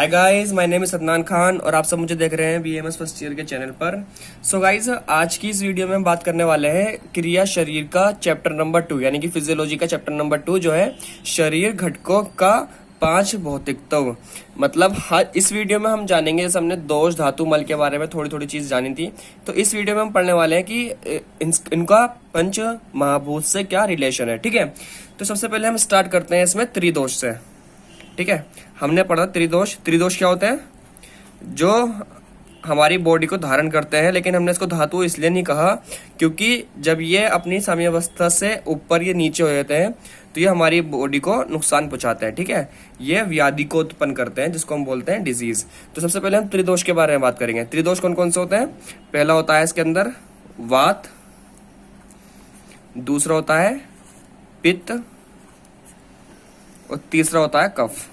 Hi guys, my name is Sadnan Khan और आप सब मुझे देख रहे हैं बीएमएस फर्स्ट ईयर के चैनल पर। सो गाइस, आज की इस वीडियो में हम बात करने वाले हैं क्रिया शरीर का चैप्टर नंबर 2 यानी कि फिजियोलॉजी का चैप्टर नंबर 2 जो है शरीर घटकों का 5 भौतिक तत्व। मतलब इस वीडियो में हम जानेंगे, जैसे हमने दोष धातु मल के बारे में थोड़ी थोड़ी चीज जानी थी, तो इस वीडियो में हम पढ़ने वाले हैं कि इनका पंच महाभूत से क्या रिलेशन है। ठीक है, तो सबसे पहले हम स्टार्ट करते हैं इसमें त्रिदोष से। ठीक है, हमने पढ़ा त्रिदोष। त्रिदोष क्या होते हैं? जो हमारी बॉडी को धारण करते हैं, लेकिन हमने इसको धातु इसलिए नहीं कहा क्योंकि जब ये अपनी साम्यावस्था से ऊपर ये नीचे हो जाते हैं तो ये हमारी बॉडी को नुकसान पहुंचाते हैं। ठीक है, ये व्याधि को उत्पन्न करते हैं जिसको हम बोलते हैं डिजीज। तो सबसे पहले हम त्रिदोष के बारे में बात करेंगे। त्रिदोष कौन कौन से होते हैं? पहला होता है इसके अंदर वात, दूसरा होता है पित्त और तीसरा होता है कफ।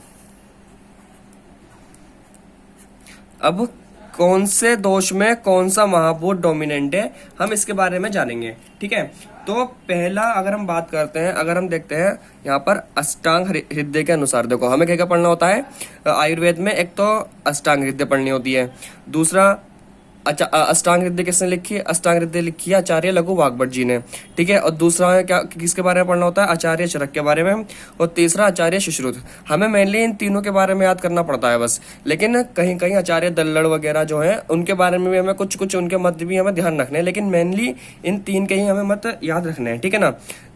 अब कौन से दोष में कौन सा महाभूत डोमिनेंट है, हम इसके बारे में जानेंगे। ठीक है, तो पहला अगर हम बात करते हैं, अगर हम देखते हैं यहाँ पर अष्टांग हृदय के अनुसार, देखो हमें क्या क्या पढ़ना होता है आयुर्वेद में। एक तो अष्टांग हृदय पढ़नी होती है, दूसरा अष्टांग हृदय किसने लिखी है? अष्टांग हृदय लिखी है आचार्य लघु वाग्भट जी ने। ठीक है, और दूसरा है क्या, किसके बारे में पढ़ना होता है? आचार्य चरक के बारे में, और तीसरा आचार्य सुश्रुत। हमें मेनली इन तीनों के बारे में याद करना पड़ता है बस, लेकिन कहीं कहीं आचार्य दल्लड़ वगैरह जो है उनके बारे में भी हमें कुछ उनके मत भी हमें ध्यान रखने हैं, लेकिन मेनली इन तीन के ही हमें मत याद रखने हैं। ठीक है ना,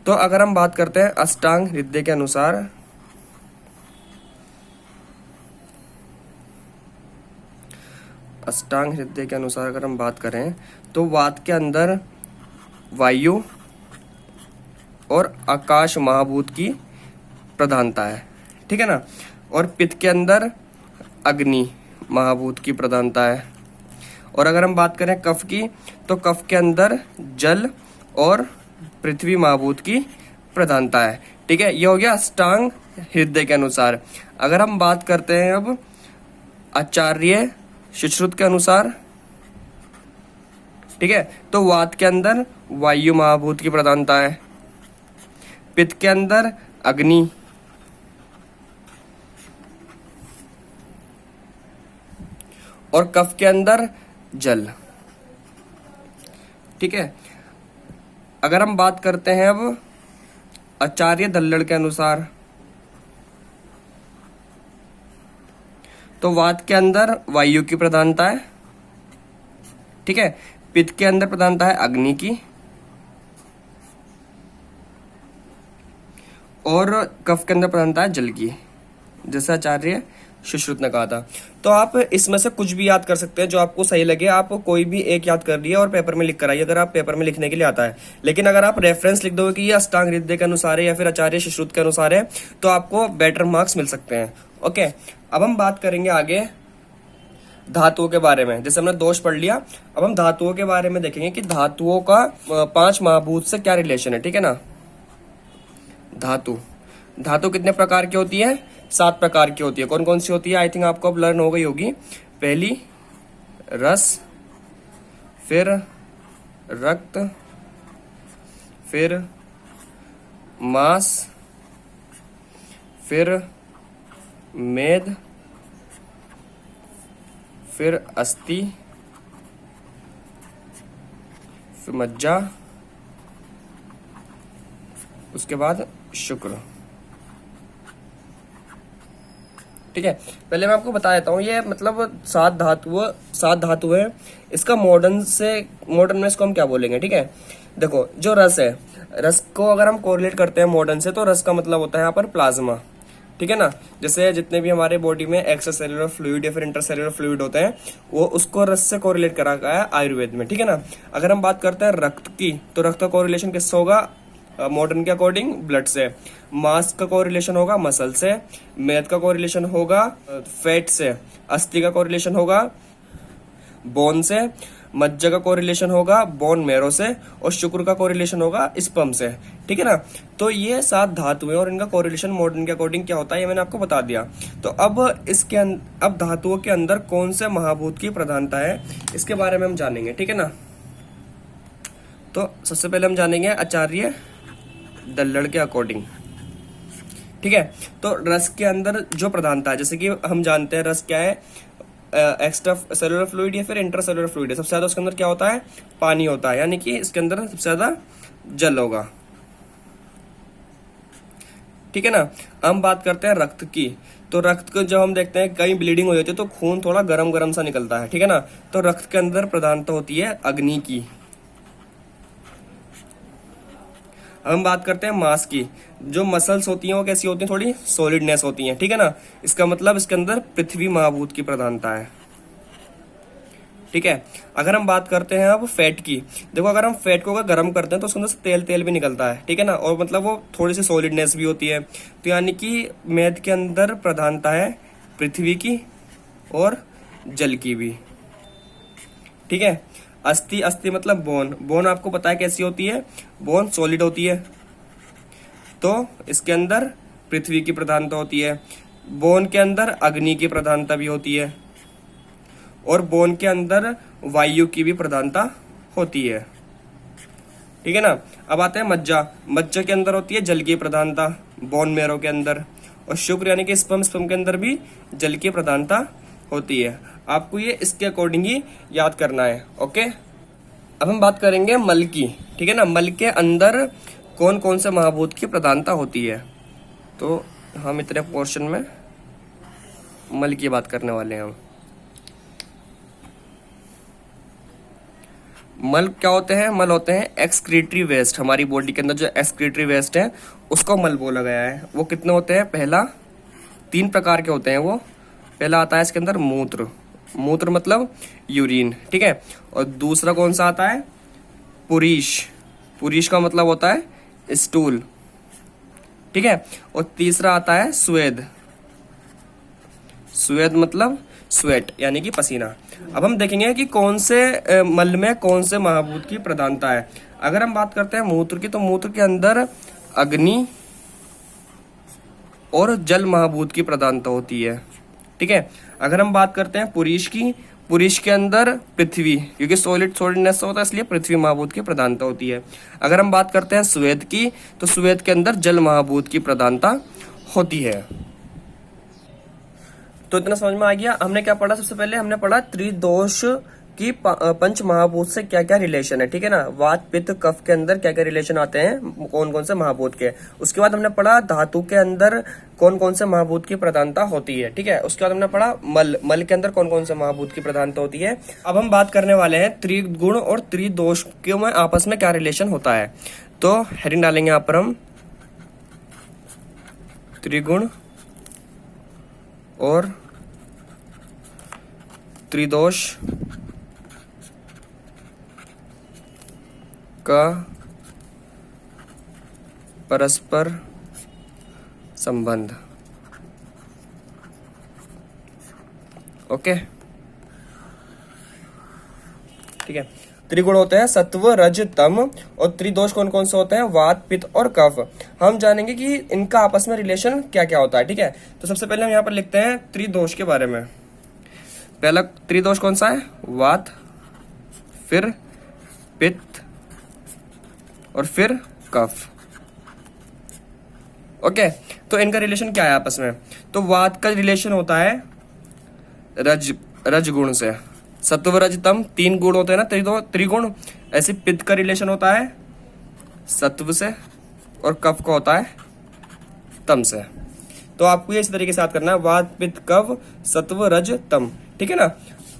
तो अगर हम बात करते हैं अष्टांग हृदय के अनुसार, अष्टांग हृदय के अनुसार अगर हम बात करें तो वात के अंदर वायु और आकाश महाभूत की प्रधानता है। ठीक है ना, और पित्त के अंदर अग्नि महाभूत की प्रधानता है। और अगर हम बात करें कफ की, तो कफ के अंदर जल और पृथ्वी महाभूत की प्रधानता है। ठीक है, ये हो गया अष्टांग हृदय के अनुसार। अगर हम बात करते हैं अब आचार्य सुश्रुत के अनुसार, ठीक है, तो वात के अंदर वायु महाभूत की प्रधानता है, पित्त के अंदर अग्नि, और कफ के अंदर जल। ठीक है, अगर हम बात करते हैं अब आचार्य दल्लड़ के अनुसार, तो वात के अंदर वायु की प्रधानता है। ठीक है, पित्त के अंदर प्रधानता है अग्नि की, और कफ के अंदर प्रधानता है जल की, जैसा आचार्य सुश्रुत ने कहा था। तो आप इसमें से कुछ भी याद कर सकते हैं जो आपको सही लगे। आप कोई भी एक याद कर लिए और पेपर में लिख कर आइए, अगर आप पेपर में लिखने के लिए आता है। लेकिन अगर आप रेफरेंस लिख दोगे कि ये अष्टांग हृदय के अनुसार है या फिर आचार्य सुश्रुत के अनुसार है, तो आपको बेटर मार्क्स मिल सकते हैं। ओके, अब हम बात करेंगे आगे धातुओं के बारे में। जैसे हमने दोष पढ़ लिया, अब हम धातुओं के बारे में देखेंगे कि धातुओं का 5 महाभूत से क्या रिलेशन है। ठीक है ना, धातु कितने प्रकार की होती है? 7 प्रकार की होती है। कौन कौन सी होती है? आई थिंक आपको अब लर्न हो गई होगी। पहली रस, फिर रक्त, फिर मांस, फिर मेद, फिर अस्थि, फिर मज्जा, उसके बाद शुक्र। ठीक है, पहले मैं आपको बता देता हूँ, ये मतलब 7 धातु है। इसका मॉडर्न में इसको हम क्या बोलेंगे? ठीक है, देखो जो रस है, रस को अगर हम कोरिलेट करते हैं मॉडर्न से, तो रस का मतलब होता है यहाँ पर प्लाज्मा। ठीक है ना, जैसे जितने भी हमारे बॉडी में एक्स्ट्रा सेलुलर फ्लूइड या फिर इंटरसेलुलर फ्लूइड होते हैं, वो उसको रस से कोरिलेट करा गया है आयुर्वेद में। ठीक है ना, अगर हम बात करते हैं रक्त की, तो रक्त का कोरिलेशन किससे होगा मॉडर्न के अकॉर्डिंग? ब्लड से। मांस का कोरिलेशन होगा मसल से, मेद का कोरिलेशन होगा फैट से, अस्थि का कोरिलेशन होगा बोन से, मज्जा का कोरिलेशन होगा बोन मेरो से, और शुक्र का कोरिलेशन होगा स्पर्म से। ठीक है ना, तो ये 7 धातु है और इनका कोरिलेशन मॉडर्न के अकॉर्डिंग क्या होता है ये मैंने आपको बता दिया। तो अब अब धातुओं के अंदर कौन से महाभूत की प्रधानता है इसके बारे में हम जानेंगे। ठीक है ना, तो सबसे पहले हम जानेंगे आचार्य दल्लड़ के अकॉर्डिंग। ठीक है। तो रस के अंदर जो प्रधानता है, जैसे कि हम जानते हैं रस क्या है, एक्स्ट्रा सेलुलर फ्लूइड या फिर इंट्रा सेलुलर फ्लूइड है। सबसे ज्यादा उसके अंदर क्या होता है, पानी होता है, यानी कि इसके अंदर सबसे ज्यादा जल होगा, ठीक है ना। हम बात करते हैं रक्त की। तो रक्त को जब हम देखते हैं कहीं ब्लीडिंग हो जाती है तो खून थोड़ा गरम गरम सा निकलता है, ठीक है ना। तो रक्त के अंदर प्रधानता होती है अग्नि की। हम बात करते हैं मांस की। जो मसल्स होती हैं वो कैसी होती हैं, थोड़ी सॉलिडनेस होती हैं, ठीक है ना। इसका मतलब इसके अंदर पृथ्वी महाभूत की प्रधानता है, ठीक है। अगर हम बात करते हैं अब फैट की, देखो अगर हम फैट को अगर गर्म करते हैं तो उसके अंदर से तेल तेल भी निकलता है, ठीक है ना, और मतलब वो थोड़ी सी सॉलिडनेस भी होती है। तो यानी कि मैद के अंदर प्रधानता है पृथ्वी की और जल की भी, ठीक है। अस्थि, अस्थि मतलब बोन। बोन आपको पता है कैसी होती है, बोन सॉलिड होती है, तो इसके अंदर पृथ्वी की प्रधानता होती है। बोन के अंदर अग्नि की प्रधानता भी होती है, और बोन के अंदर वायु की भी प्रधानता होती है, ठीक है ना। अब आते हैं मज्जा। मज्जा के अंदर होती है जल की प्रधानता, बोन मैरो के अंदर, और शुक्र यानी कि स्पर्म, स्पर्म के अंदर भी जल की प्रधानता होती है। आपको ये इसके अकॉर्डिंग ही याद करना है, ओके। अब हम बात करेंगे मल की, ठीक है ना। मल के अंदर कौन कौन से महाभूत की प्रधानता होती है, तो हम इतने पोर्शन में मल की बात करने वाले हैं। हम मल क्या होते हैं, मल होते हैं एक्सक्रीटरी वेस्ट। हमारी बॉडी के अंदर जो एक्सक्रीटरी वेस्ट है उसको मल बोला गया है। वो कितने होते हैं, पहला 3 प्रकार के होते हैं वो। पहला आता है इसके अंदर मूत्र, मूत्र मतलब यूरिन, ठीक है। और दूसरा कौन सा आता है, पुरीश, पुरीश का मतलब होता है स्टूल, ठीक है। और तीसरा आता है स्वेद, स्वेद मतलब स्वेट यानी कि पसीना। अब हम देखेंगे कि कौन से मल में कौन से महाभूत की प्रधानता है। अगर हम बात करते हैं मूत्र की, तो मूत्र के अंदर अग्नि और जल महाभूत की प्रधानता होती है, ठीक है। अगर हम बात करते हैं पुरीश की, पुरीश के अंदर पृथ्वी, क्योंकि सॉलिड सॉलिडनेस होता है इसलिए पृथ्वी महाभूत की प्रधानता होती है। अगर हम बात करते हैं स्वेद की, तो स्वेद के अंदर जल महाभूत की प्रधानता होती है। तो इतना समझ में आ गया। हमने क्या पढ़ा, सबसे पहले हमने पढ़ा त्रिदोष की पंच महाभूत से क्या क्या रिलेशन है, ठीक है ना। वात पित्त कफ के अंदर क्या क्या रिलेशन आते हैं, कौन कौन से महाभूत के। उसके बाद हमने पढ़ा धातु के अंदर कौन कौन से महाभूत की प्रधानता होती है, ठीक है। उसके बाद हमने पढ़ा मल, मल के अंदर कौन कौन से महाभूत की प्रधानता होती है। अब हम बात करने वाले हैं त्रिगुण और त्रिदोष के में आपस में क्या रिलेशन होता है। तो हेडिंग डालेंगे यहाँ पर हम त्रिगुण और त्रिदोष का परस्पर संबंध, ओके, ठीक है। त्रिगुण होते हैं सत्व रज तम, और त्रिदोष कौन कौन से होते हैं, वात पित्त और कफ। हम जानेंगे कि इनका आपस में रिलेशन क्या क्या होता है, ठीक है। तो सबसे पहले हम यहाँ पर लिखते हैं त्रिदोष के बारे में। पहला त्रिदोष कौन सा है, वात, फिर पित्त और फिर कफ, ओके। तो इनका रिलेशन क्या है आपस में। तो वात का रिलेशन होता है रज गुण से, सत्व रज तम 3 गुण होते हैं ना, त्रिगुण। ऐसे पित्त का रिलेशन होता है सत्व से, और कफ का होता है तम से। तो आपको ये इस तरीके से याद करना है, वात पित्त कफ सत्व रज तम, ठीक है ना।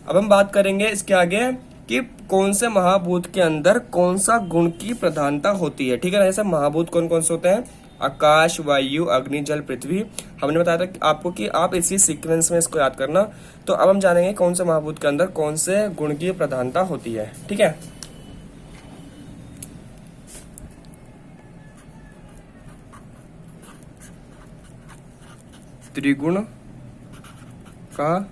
अब हम बात करेंगे इसके आगे कि कौन से महाभूत के अंदर कौन सा गुण की प्रधानता होती है, ठीक है ना। जैसे महाभूत कौन कौन से होते हैं, आकाश, वायु, अग्नि, जल, पृथ्वी। हमने बताया था कि आपको कि आप इसी सीक्वेंस में इसको याद करना। तो अब हम जानेंगे कौन से महाभूत के अंदर कौन से गुण की प्रधानता होती है, ठीक है। त्रिगुण का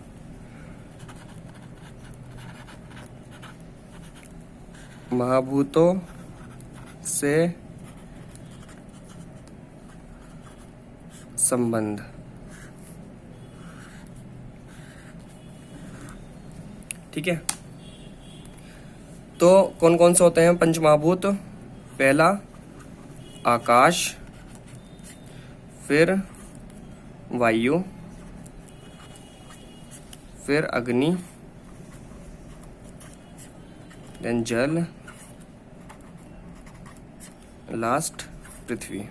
महाभूतों से संबंध, ठीक है। तो कौन कौन से होते हैं पंच महाभूत, पहला आकाश, फिर वायु, फिर अग्नि, देन जल, लास्ट पृथ्वी।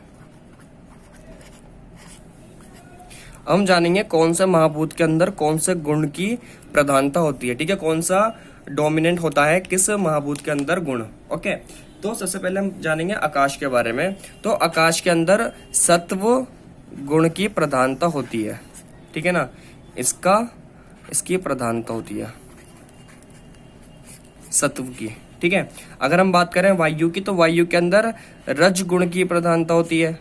हम जानेंगे कौन सा महाभूत के अंदर कौन से गुण की प्रधानता होती है, ठीक है, कौन सा डोमिनेंट होता है किस महाभूत के अंदर गुण। ओके, तो सबसे पहले हम जानेंगे आकाश के बारे में। तो आकाश के अंदर सत्व गुण की प्रधानता होती है, ठीक है ना, इसकी प्रधानता होती है सत्व की, ठीक है। अगर हम बात करें वायु की, तो वायु के अंदर रज गुण की प्रधानता होती है।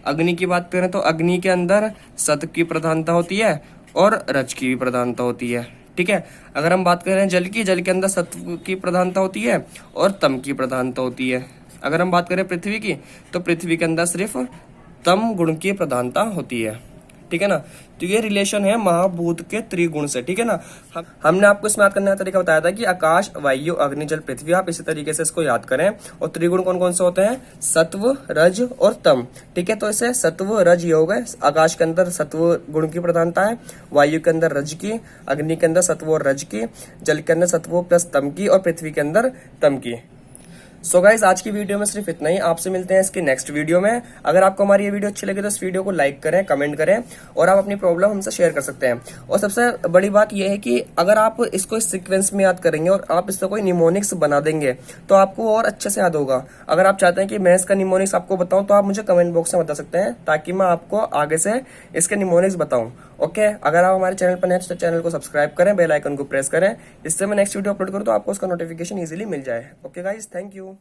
अग्नि की बात करें तो अग्नि के अंदर सत्व की प्रधानता होती है और रज की भी प्रधानता होती है, ठीक है। अगर हम बात करें जल की, जल के अंदर सत्व की प्रधानता होती है और तम की प्रधानता होती है। अगर हम बात करें पृथ्वी की, तो पृथ्वी के अंदर सिर्फ तम गुण की प्रधानता होती है, ठीक है ना। तो ये रिलेशन है महाभूत के त्रिगुण से, ठीक है ना। हमने आपको इसमें याद करने का तरीका बताया था कि आकाश, वायु, अग्नि, जल, पृथ्वी। आप इसी तरीके से इसको याद करें। और त्रिगुण कौन कौन से होते हैं? सत्व, रज और तम, ठीक है। तो इसे सत्व रज ये हो गए। आकाश के अंदर सत्व गुण की प्रधानता है, वायु के अंदर रज की, अग्नि के अंदर सत्व और रज की, जल के अंदर सत्व प्लस तम की और पृथ्वी के अंदर तम की। सो गाइस, आज की वीडियो में सिर्फ इतना ही। आपसे मिलते हैं इसकी नेक्स्ट वीडियो में। अगर आपको हमारी ये वीडियो अच्छी लगे तो इस वीडियो को लाइक करें, कमेंट करें और आप अपनी प्रॉब्लम हमसे शेयर कर सकते हैं। और सबसे बड़ी बात यह है कि अगर आप इसको इस सीक्वेंस में याद करेंगे और आप इससे कोई निमोनिक्स बना देंगे तो आपको और अच्छे से याद होगा। अगर आप चाहते हैं कि मैं इसका निमोनिक्स आपको बताऊं तो आप मुझे कमेंट बॉक्स में बता सकते हैं, ताकि मैं आपको आगे से इसके निमोनिक्स बताऊं। ओके, अगर आप हमारे चैनल पर नए तो चैनल को सब्सक्राइब करें, बेल आइकन को प्रेस करें, जिससे मैं नेक्स्ट वीडियो अपलोड करूं तो आपको उसका नोटिफिकेशन इजीली मिल जाए। Okay guys, thank you.